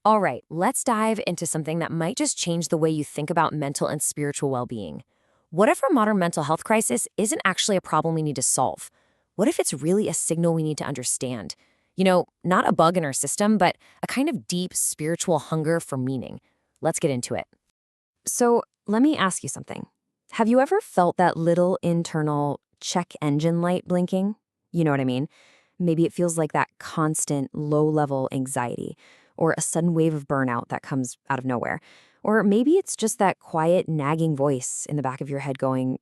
All right, let's dive into something that might just change the way you think about mental and spiritual well-being. What if our modern mental health crisis isn't actually a problem we need to solve? What if it's really a signal we need to understand? Not a bug in our system, but a kind of deep spiritual hunger for meaning. Let's get into it. So, let me ask you something. Have you ever felt that little internal check engine light blinking? You know what I mean? Maybe it feels like that constant low-level anxiety or a sudden wave of burnout that comes out of nowhere. Or maybe it's just that quiet, nagging voice in the back of your head going,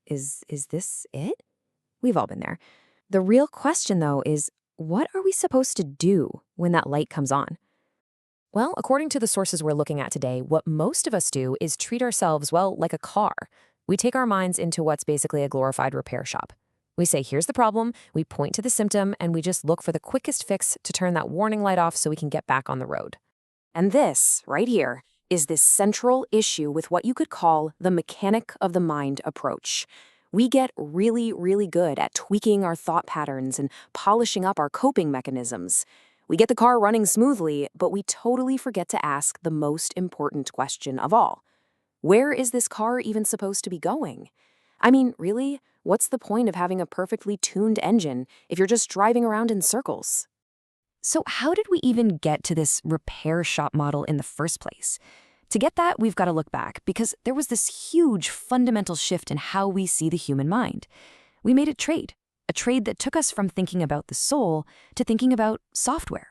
is this it? We've all been there. The real question, though, is what are we supposed to do when that light comes on? Well, according to the sources we're looking at today, what most of us do is treat ourselves, well, like a car. We take our minds into what's basically a glorified repair shop. We say, here's the problem, we point to the symptom, and we just look for the quickest fix to turn that warning light off so we can get back on the road. And this, right here, is this central issue with what you could call the mechanic of the mind approach. We get really, really good at tweaking our thought patterns and polishing up our coping mechanisms. We get the car running smoothly, but we totally forget to ask the most important question of all. Where is this car even supposed to be going? I mean, really, what's the point of having a perfectly tuned engine if you're just driving around in circles? So how did we even get to this repair shop model in the first place? To get that, we've got to look back, because there was this huge fundamental shift in how we see the human mind. We made a trade that took us from thinking about the soul to thinking about software.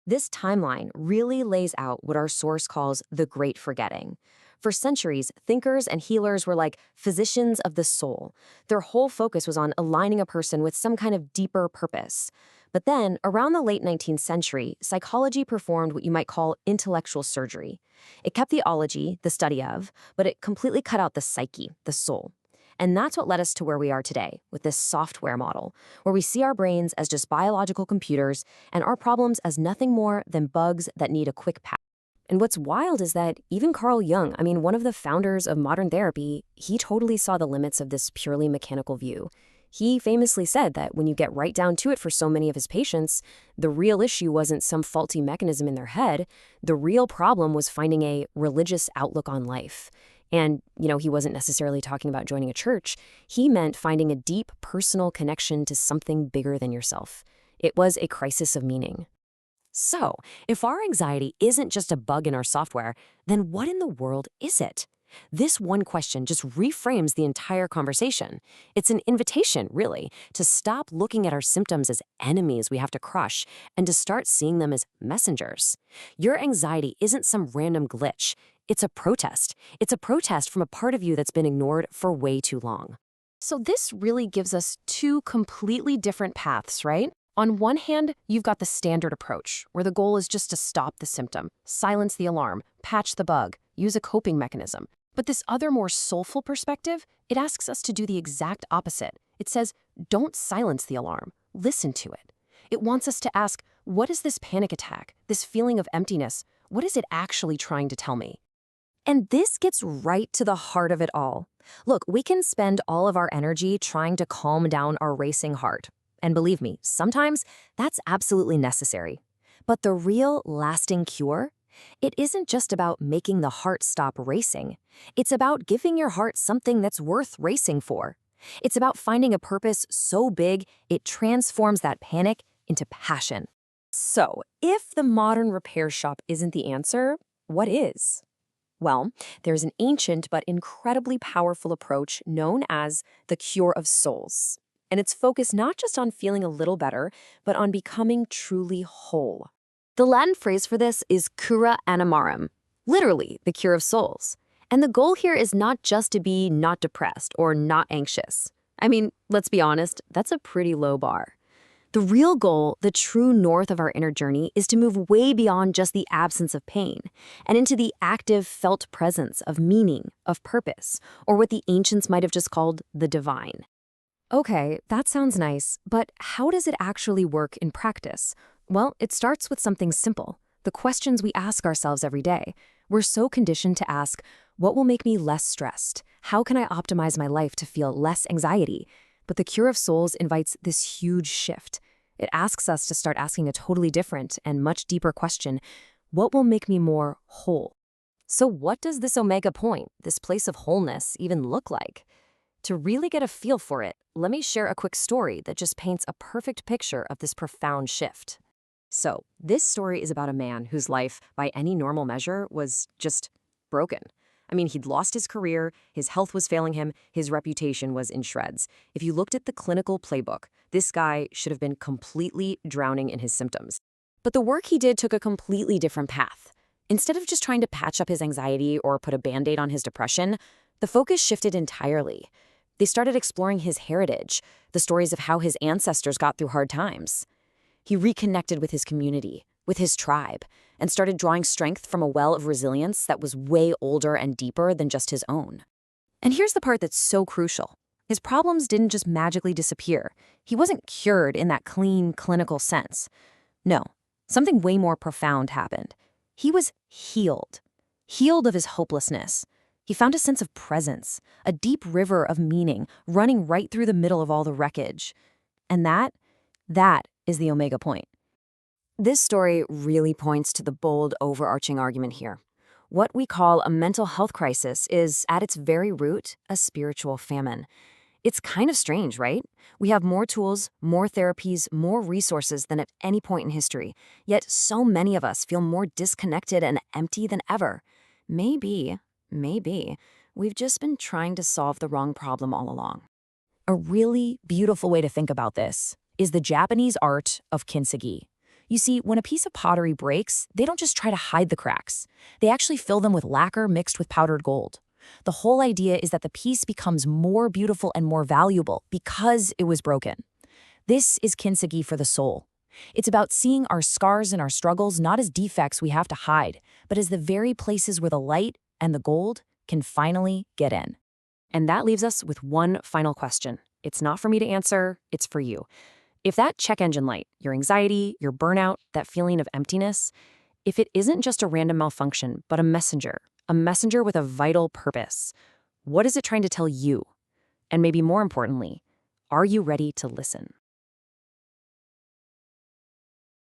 This timeline really lays out what our source calls the Great Forgetting. For centuries, thinkers and healers were like physicians of the soul. Their whole focus was on aligning a person with some kind of deeper purpose. But then, around the late 19th century, psychology performed what you might call intellectual surgery. It kept the ology, the study of, but it completely cut out the psyche, the soul. And that's what led us to where we are today, with this software model, where we see our brains as just biological computers and our problems as nothing more than bugs that need a quick patch. And what's wild is that even Carl Jung, one of the founders of modern therapy, he totally saw the limits of this purely mechanical view. He famously said that when you get right down to it for so many of his patients, the real issue wasn't some faulty mechanism in their head. The real problem was finding a religious outlook on life. And, he wasn't necessarily talking about joining a church. He meant finding a deep personal connection to something bigger than yourself. It was a crisis of meaning. So, if our anxiety isn't just a bug in our software, then what in the world is it? This one question just reframes the entire conversation. It's an invitation, really, to stop looking at our symptoms as enemies we have to crush and to start seeing them as messengers. Your anxiety isn't some random glitch. It's a protest. It's a protest from a part of you that's been ignored for way too long. So this really gives us two completely different paths, right? On one hand, you've got the standard approach, where the goal is just to stop the symptom, silence the alarm, patch the bug, use a coping mechanism. But this other, more soulful perspective, it asks us to do the exact opposite. It says, don't silence the alarm, listen to it. It wants us to ask, what is this panic attack, this feeling of emptiness, what is it actually trying to tell me? And this gets right to the heart of it all. Look, we can spend all of our energy trying to calm down our racing heart. And believe me, sometimes that's absolutely necessary. But the real lasting cure? It isn't just about making the heart stop racing. It's about giving your heart something that's worth racing for. It's about finding a purpose so big it transforms that panic into passion. So, if the modern repair shop isn't the answer, what is? Well, there's an ancient but incredibly powerful approach known as the cure of souls. And it's focused not just on feeling a little better, but on becoming truly whole. The Latin phrase for this is Cura Animarum, literally the cure of souls. And the goal here is not just to be not depressed or not anxious. Let's be honest, that's a pretty low bar. The real goal, the true north of our inner journey, is to move way beyond just the absence of pain and into the active, felt presence of meaning, of purpose, or what the ancients might have just called the divine. Okay, that sounds nice, but how does it actually work in practice? Well, it starts with something simple, the questions we ask ourselves every day. We're so conditioned to ask, what will make me less stressed? How can I optimize my life to feel less anxiety? But the Cure of Souls invites this huge shift. It asks us to start asking a totally different and much deeper question. What will make me more whole? So what does this omega point, this place of wholeness, even look like? To really get a feel for it, let me share a quick story that just paints a perfect picture of this profound shift. So, this story is about a man whose life, by any normal measure, was just broken. I mean, he'd lost his career, his health was failing him, his reputation was in shreds. If you looked at the clinical playbook, this guy should have been completely drowning in his symptoms. But the work he did took a completely different path. Instead of just trying to patch up his anxiety or put a band-aid on his depression, the focus shifted entirely. They started exploring his heritage, the stories of how his ancestors got through hard times. He reconnected with his community, with his tribe, and started drawing strength from a well of resilience that was way older and deeper than just his own. And here's the part that's so crucial. His problems didn't just magically disappear. He wasn't cured in that clean, clinical sense. No, something way more profound happened. He was healed. Healed of his hopelessness. He found a sense of presence, a deep river of meaning running right through the middle of all the wreckage. And that is the omega point. This story really points to the bold, overarching argument here. What we call a mental health crisis is, at its very root, a spiritual famine. It's kind of strange, right? We have more tools, more therapies, more resources than at any point in history, yet so many of us feel more disconnected and empty than ever. Maybe we've just been trying to solve the wrong problem all along. A really beautiful way to think about this is the Japanese art of kintsugi. You see, when a piece of pottery breaks, they don't just try to hide the cracks. They actually fill them with lacquer mixed with powdered gold. The whole idea is that the piece becomes more beautiful and more valuable because it was broken. This is kintsugi for the soul. It's about seeing our scars and our struggles not as defects we have to hide, but as the very places where the light and the gold can finally get in. And that leaves us with one final question. It's not for me to answer, it's for you. If that check engine light, your anxiety, your burnout, that feeling of emptiness, if it isn't just a random malfunction, but a messenger with a vital purpose, what is it trying to tell you? And maybe more importantly, are you ready to listen?